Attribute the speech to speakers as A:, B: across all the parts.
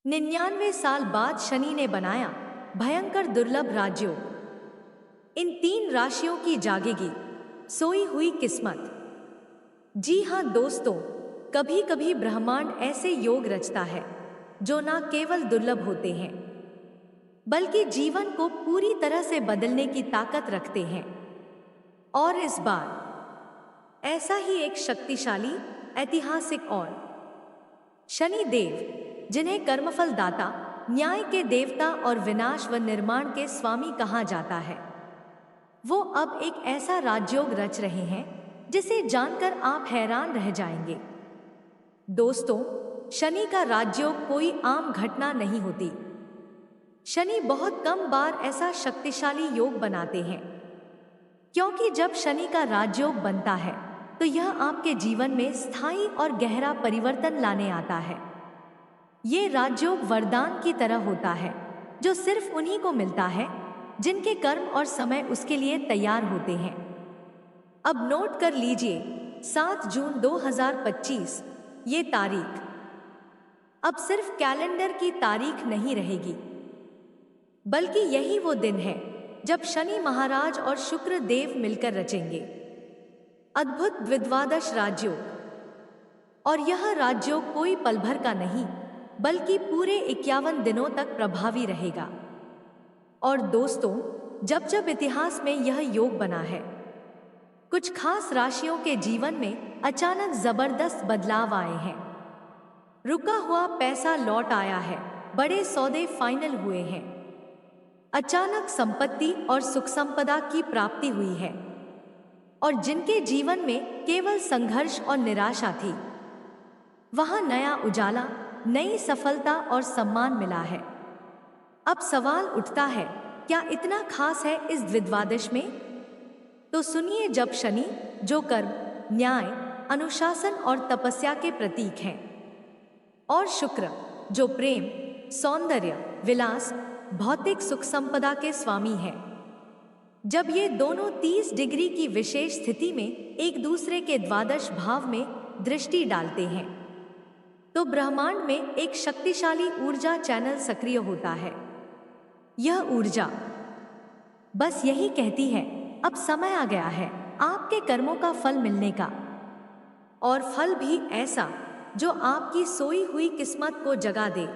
A: 99 साल बाद शनि ने बनाया भयंकर दुर्लभ राज्यों। इन 3 राशियों की जागेगी सोई हुई किस्मत। जी हाँ दोस्तों, कभी कभी ब्रह्मांड ऐसे योग रचता है जो ना केवल दुर्लभ होते हैं बल्कि जीवन को पूरी तरह से बदलने की ताकत रखते हैं। और इस बार ऐसा ही एक शक्तिशाली, ऐतिहासिक और शनि देव, जिन्हें कर्मफल दाता, न्याय के देवता और विनाश व निर्माण के स्वामी कहा जाता है, वो अब एक ऐसा राजयोग रच रहे हैं जिसे जानकर आप हैरान रह जाएंगे। दोस्तों, शनि का राजयोग कोई आम घटना नहीं होती। शनि बहुत कम बार ऐसा शक्तिशाली योग बनाते हैं, क्योंकि जब शनि का राजयोग बनता है तो यह आपके जीवन में स्थायी और गहरा परिवर्तन लाने आता है। ये राजयोग वरदान की तरह होता है जो सिर्फ उन्हीं को मिलता है जिनके कर्म और समय उसके लिए तैयार होते हैं। अब नोट कर लीजिए, 7 जून 2025 ये तारीख अब सिर्फ कैलेंडर की तारीख नहीं रहेगी, बल्कि यही वो दिन है जब शनि महाराज और शुक्र देव मिलकर रचेंगे अद्भुत द्विद्वादश राजयोग। और यह राजयोग कोई पल भर का नहीं बल्कि पूरे 51 दिनों तक प्रभावी रहेगा। और दोस्तों, जब जब इतिहास में यह योग बना है, कुछ खास राशियों के जीवन में अचानक जबरदस्त बदलाव आए हैं। रुका हुआ पैसा लौट आया है, बड़े सौदे फाइनल हुए हैं, अचानक संपत्ति और सुख संपदा की प्राप्ति हुई है, और जिनके जीवन में केवल संघर्ष और निराशा थी, वहां नया उजाला, नई सफलता और सम्मान मिला है। अब सवाल उठता है, क्या इतना खास है इस द्विद्वादश में? तो सुनिए, जब शनि, जो कर्म, न्याय, अनुशासन और तपस्या के प्रतीक हैं, और शुक्र, जो प्रेम, सौंदर्य, विलास, भौतिक सुख संपदा के स्वामी हैं, जब ये दोनों 30 डिग्री की विशेष स्थिति में एक दूसरे के द्वादश भाव में दृष्टि डालते हैं, तो ब्रह्मांड में एक शक्तिशाली ऊर्जा चैनल सक्रिय होता है। यह ऊर्जा बस यही कहती है, अब समय आ गया है आपके कर्मों का फल मिलने का, और फल भी ऐसा जो आपकी सोई हुई किस्मत को जगा दे,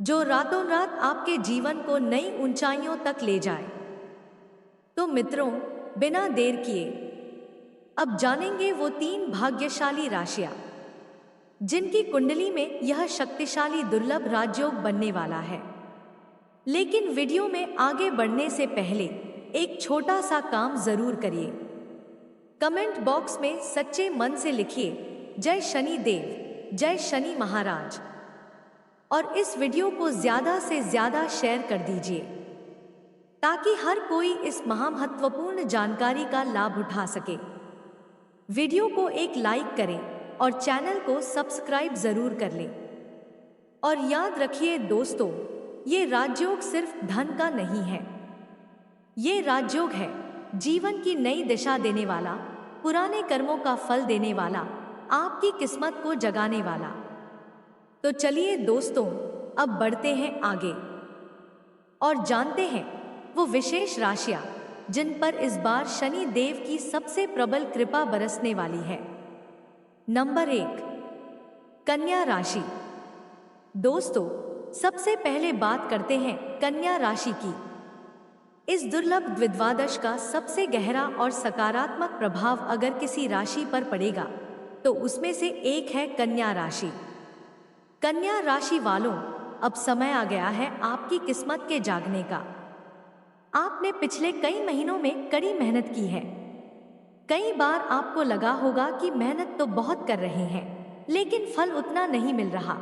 A: जो रातों रात आपके जीवन को नई ऊंचाइयों तक ले जाए। तो मित्रों, बिना देर किए अब जानेंगे वो 3 भाग्यशाली राशियां जिनकी कुंडली में यह शक्तिशाली दुर्लभ राजयोग बनने वाला है। लेकिन वीडियो में आगे बढ़ने से पहले एक छोटा सा काम जरूर करिए। कमेंट बॉक्स में सच्चे मन से लिखिए, जय शनि देव, जय शनि महाराज, और इस वीडियो को ज्यादा से ज्यादा शेयर कर दीजिए ताकि हर कोई इस महामहत्वपूर्ण जानकारी का लाभ उठा सके। वीडियो को एक लाइक करें और चैनल को सब्सक्राइब जरूर कर लें। और याद रखिए दोस्तों, ये राजयोग सिर्फ धन का नहीं है, ये राजयोग है जीवन की नई दिशा देने वाला, पुराने कर्मों का फल देने वाला, आपकी किस्मत को जगाने वाला। तो चलिए दोस्तों, अब बढ़ते हैं आगे और जानते हैं वो विशेष राशियां जिन पर इस बार शनि देव की सबसे प्रबल कृपा बरसने वाली है। नंबर 1, कन्या राशि। दोस्तों, सबसे पहले बात करते हैं कन्या राशि की। इस दुर्लभ द्विद्वादश का सबसे गहरा और सकारात्मक प्रभाव अगर किसी राशि पर पड़ेगा तो उसमें से एक है कन्या राशि। कन्या राशि वालों, अब समय आ गया है आपकी किस्मत के जागने का। आपने पिछले कई महीनों में कड़ी मेहनत की है। कई बार आपको लगा होगा कि मेहनत तो बहुत कर रहे हैं लेकिन फल उतना नहीं मिल रहा।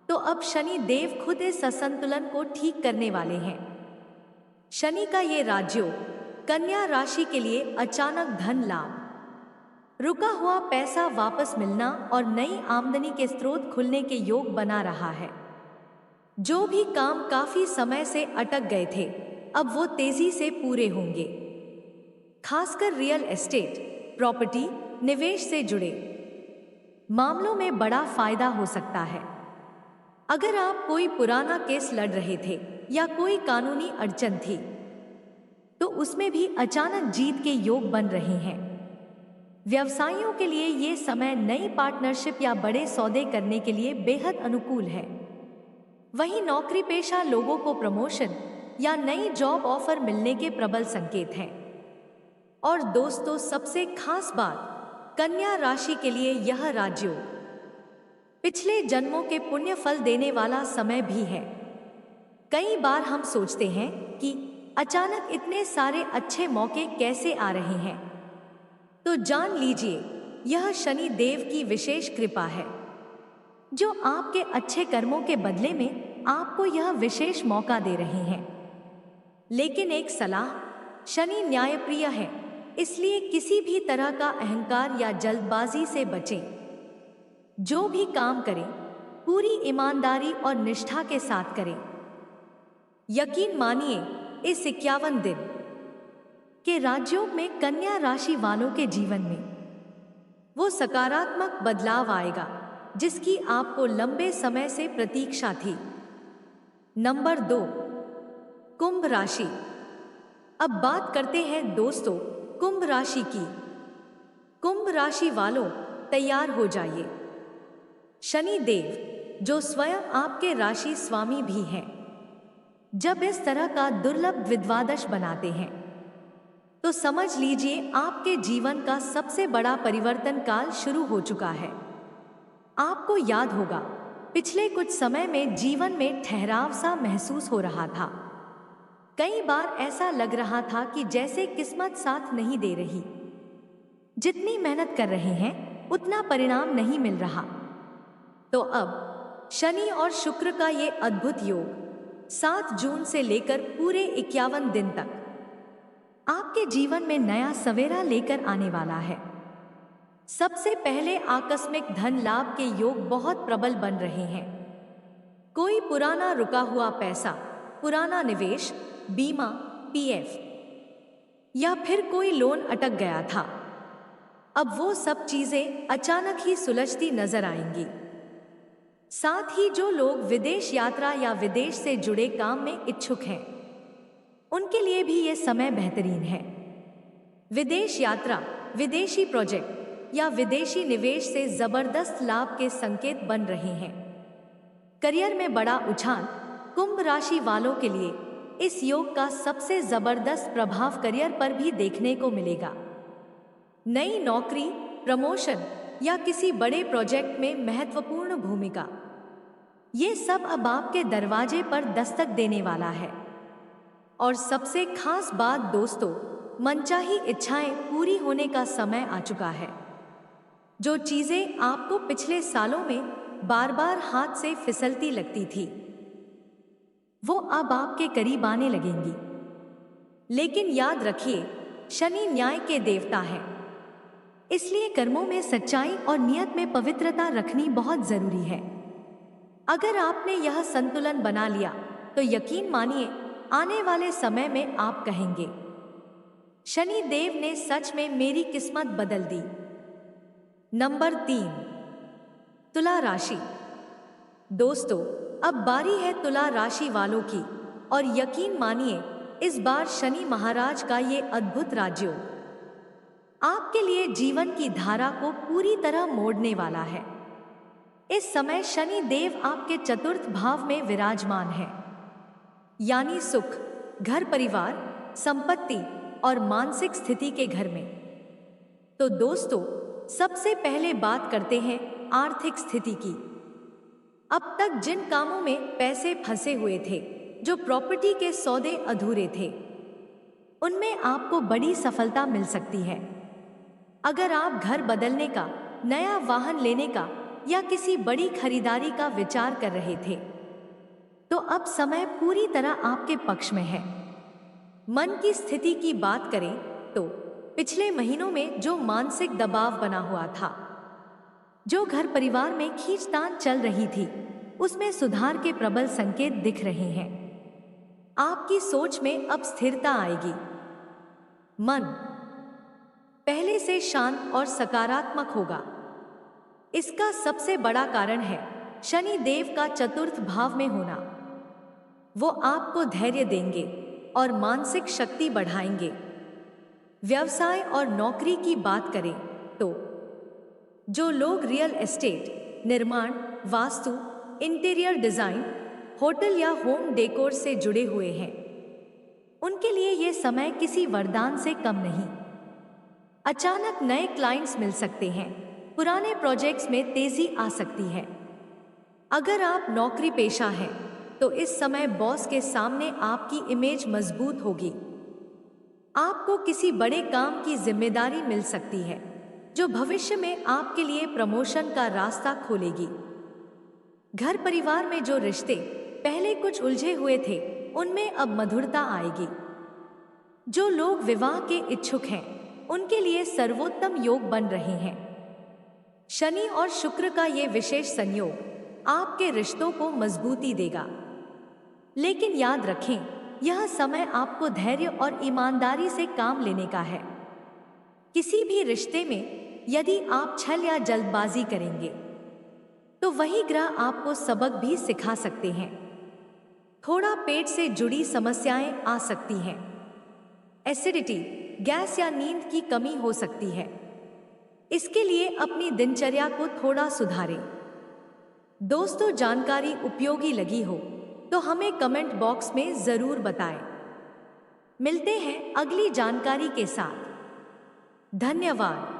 A: तो अब शनि देव खुद इस असंतुलन को ठीक करने वाले हैं। शनि का ये राजयोग कन्या राशि के लिए अचानक धन लाभ, रुका हुआ पैसा वापस मिलना और नई आमदनी के स्रोत खुलने के योग बना रहा है। जो भी काम काफी समय से अटक गए थे, अब वो तेजी से पूरे होंगे। खासकर रियल एस्टेट, प्रॉपर्टी, निवेश से जुड़े मामलों में बड़ा फायदा हो सकता है। अगर आप कोई पुराना केस लड़ रहे थे या कोई कानूनी अड़चन थी, तो उसमें भी अचानक जीत के योग बन रहे हैं। व्यवसायियों के लिए ये समय नई पार्टनरशिप या बड़े सौदे करने के लिए बेहद अनुकूल है। वहीं नौकरी पेशा लोगों को प्रमोशन या नई जॉब ऑफर मिलने के प्रबल संकेत हैं। और दोस्तों, सबसे खास बात, कन्या राशि के लिए यह राजयोग पिछले जन्मों के पुण्य फल देने वाला समय भी है। कई बार हम सोचते हैं कि अचानक इतने सारे अच्छे मौके कैसे आ रहे हैं, तो जान लीजिए, यह शनि देव की विशेष कृपा है, जो आपके अच्छे कर्मों के बदले में आपको यह विशेष मौका दे रहे हैं। लेकिन एक सलाह, शनि न्यायप्रिय है, इसलिए किसी भी तरह का अहंकार या जल्दबाजी से बचें। जो भी काम करें, पूरी ईमानदारी और निष्ठा के साथ करें। यकीन मानिए, इस 51 दिन के राजयोग में कन्या राशि वालों के जीवन में वो सकारात्मक बदलाव आएगा जिसकी आपको लंबे समय से प्रतीक्षा थी। नंबर 2, कुंभ राशि। अब बात करते हैं दोस्तों, कुंभ राशि की। कुंभ राशि वालों, तैयार हो जाइए। शनि देव, जो स्वयं आपके राशि स्वामी भी हैं, जब इस तरह का दुर्लभ द्विद्वादश बनाते हैं, तो समझ लीजिए आपके जीवन का सबसे बड़ा परिवर्तन काल शुरू हो चुका है। आपको याद होगा, पिछले कुछ समय में जीवन में ठहराव सा महसूस हो रहा था। कई बार ऐसा लग रहा था कि जैसे किस्मत साथ नहीं दे रही। जितनी मेहनत कर रहे हैं, उतना परिणाम नहीं मिल रहा। तो अब शनि और शुक्र का ये अद्भुत योग 7 जून से लेकर पूरे 51 दिन तक आपके जीवन में नया सवेरा लेकर आने वाला है। सबसे पहले आकस्मिक धन लाभ के योग बहुत प्रबल बन रहे हैं। कोई पुराना रुका हुआ पैसा, पुराना निवेश, बीमा, पीएफ या फिर कोई लोन अटक गया था, अब वो सब चीजें अचानक ही सुलझती नजर आएंगी। साथ ही जो लोग विदेश यात्रा या विदेश से जुड़े काम में इच्छुक हैं, उनके लिए भी ये समय बेहतरीन है। विदेश यात्रा, विदेशी प्रोजेक्ट या विदेशी निवेश से जबरदस्त लाभ के संकेत बन रहे हैं। करियर में बड़ा उछाल, कुंभ राशि वालों के लिए इस योग का सबसे जबरदस्त प्रभाव करियर पर भी देखने को मिलेगा। नई नौकरी, प्रमोशन या किसी बड़े प्रोजेक्ट में महत्वपूर्ण भूमिका, ये सब अब आपके दरवाजे पर दस्तक देने वाला है। और सबसे खास बात दोस्तों, मनचाही इच्छाएं पूरी होने का समय आ चुका है। जो चीजें आपको पिछले सालों में बार बार हाथ से फिसलती लगती थी, वो अब आपके करीब आने लगेंगी। लेकिन याद रखिए, शनि न्याय के देवता है, इसलिए कर्मों में सच्चाई और नियत में पवित्रता रखनी बहुत जरूरी है। अगर आपने यह संतुलन बना लिया, तो यकीन मानिए, आने वाले समय में आप कहेंगे, शनि देव ने सच में मेरी किस्मत बदल दी। नंबर 3, तुला राशि। दोस्तों, अब बारी है तुला राशि वालों की, और यकीन मानिए, इस बार शनि महाराज का ये अद्भुत राजयोग आपके लिए जीवन की धारा को पूरी तरह मोड़ने वाला है। इस समय शनि देव आपके चतुर्थ भाव में विराजमान है, यानी सुख, घर परिवार, संपत्ति और मानसिक स्थिति के घर में। तो दोस्तों, सबसे पहले बात करते हैं आर्थिक स्थिति की। अब तक जिन कामों में पैसे फंसे हुए थे, जो प्रॉपर्टी के सौदे अधूरे थे, उनमें आपको बड़ी सफलता मिल सकती है। अगर आप घर बदलने का, नया वाहन लेने का या किसी बड़ी खरीदारी का विचार कर रहे थे, तो अब समय पूरी तरह आपके पक्ष में है। मन की स्थिति की बात करें तो पिछले महीनों में जो मानसिक दबाव बना हुआ था, जो घर परिवार में खींचतान चल रही थी, उसमें सुधार के प्रबल संकेत दिख रहे हैं। आपकी सोच में अब स्थिरता आएगी। मन पहले से शांत और सकारात्मक होगा। इसका सबसे बड़ा कारण है शनि देव का चतुर्थ भाव में होना। वो आपको धैर्य देंगे और मानसिक शक्ति बढ़ाएंगे। व्यवसाय और नौकरी की बात करें तो जो लोग रियल एस्टेट, निर्माण, वास्तु, इंटीरियर डिजाइन, होटल या होम डेकोर से जुड़े हुए हैं, उनके लिए यह समय किसी वरदान से कम नहीं। अचानक नए क्लाइंट्स मिल सकते हैं, पुराने प्रोजेक्ट्स में तेजी आ सकती है। अगर आप नौकरी पेशा हैं तो इस समय बॉस के सामने आपकी इमेज मजबूत होगी। आपको किसी बड़े काम की जिम्मेदारी मिल सकती है जो भविष्य में आपके लिए प्रमोशन का रास्ता खोलेगी। घर परिवार में जो रिश्ते पहले कुछ उलझे हुए थे, उनमें अब मधुरता आएगी। जो लोग विवाह के इच्छुक हैं, उनके लिए सर्वोत्तम योग बन रहे हैं। शनि और शुक्र का ये विशेष संयोग आपके रिश्तों को मजबूती देगा। लेकिन याद रखें, यह समय आपको धैर्य और ईमानदारी से काम लेने का है। किसी भी रिश्ते में यदि आप छल या जल्दबाजी करेंगे तो वही ग्रह आपको सबक भी सिखा सकते हैं। थोड़ा पेट से जुड़ी समस्याएं आ सकती हैं। एसिडिटी, गैस या नींद की कमी हो सकती है। इसके लिए अपनी दिनचर्या को थोड़ा सुधारें। दोस्तों, जानकारी उपयोगी लगी हो तो हमें कमेंट बॉक्स में जरूर बताएं। मिलते हैं अगली जानकारी के साथ। धन्यवाद।